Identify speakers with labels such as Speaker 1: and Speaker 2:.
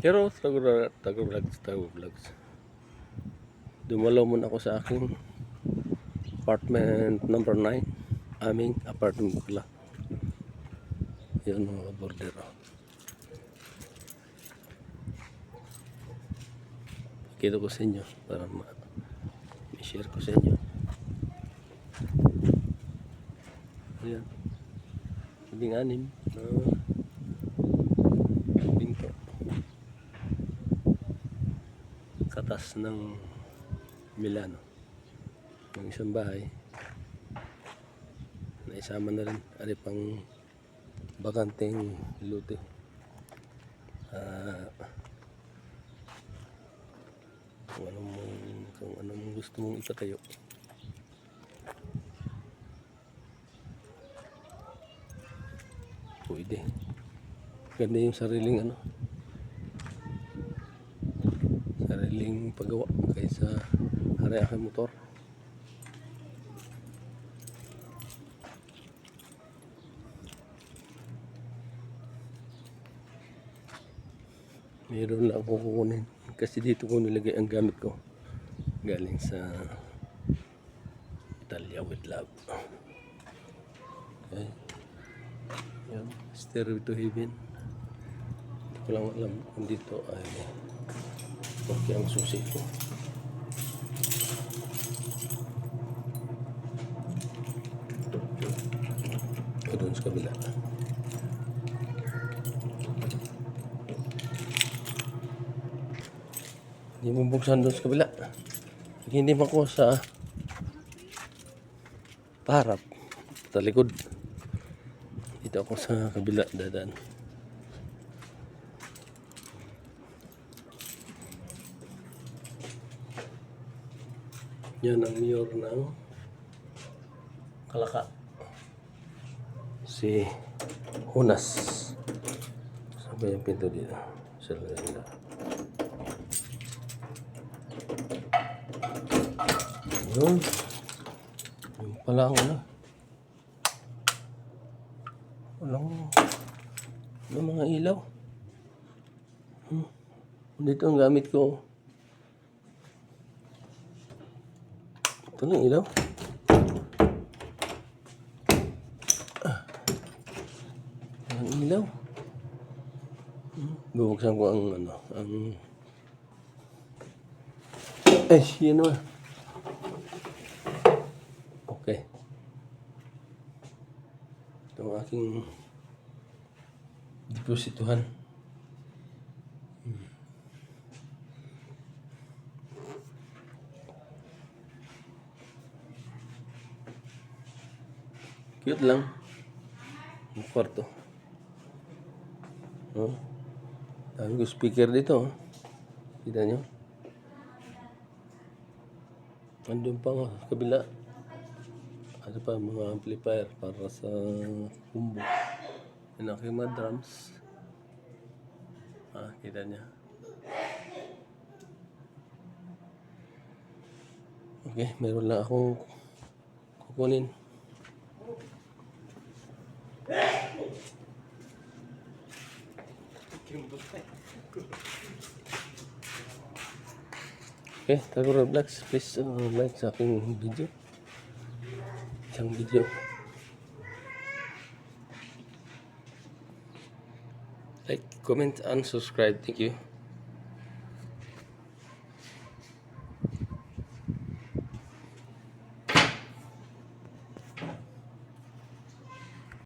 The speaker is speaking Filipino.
Speaker 1: Pero tago vlogs. Dumalaw muna ako sa aking apartment number 9. Aming apartment pala. Yun mga border. Pakita ko sa inyo para ma-share ko sa inyo. Ayan. Labing anim na pinto. Katas ng Milano. Ng isang bahay. Naisama na rin. Ari pang bakanteng lote. Kung anong gusto mong ipatayo. Pwede. Ganda yung sariling sariling paggawa kaysa hari aking motor. Meron lang ako kukunin kasi dito ko nilagay ang gamit ko galing sa Italia with love. Okay. Yan, Stairway to Heaven. Hindi ko lang alam kung dito ay okay ang susi ko. O doon sa kabila. Hindi mo buksan doon sa kabila. Hindi mo ko sa paharap, sa likod. Dito ako sa kabila dadaan. Yan ang mayor ng Kalaka. Si Hunas. Sabi yung pinto dito. Sa laganda. Yun. Yung pala ang walang mga ilaw. Dito ang gamit ko. Ito lang ilaw. Ang ilaw. Bubuksan ko ang yun naman. Okay. Ito ang aking deposituhan. Cute lang. Ang kwarto. Dami ko speaker dito. Kita nyo? Andun pa nga sa kabila. Ano pa mga amplifier para sa kumbo. Yan aking mga drums. Kita niya. Okay, meron lang akong kukunin. Okay, Tagora Vlogs, please like sa aking video. Isang video. Like, comment, and subscribe. Thank you.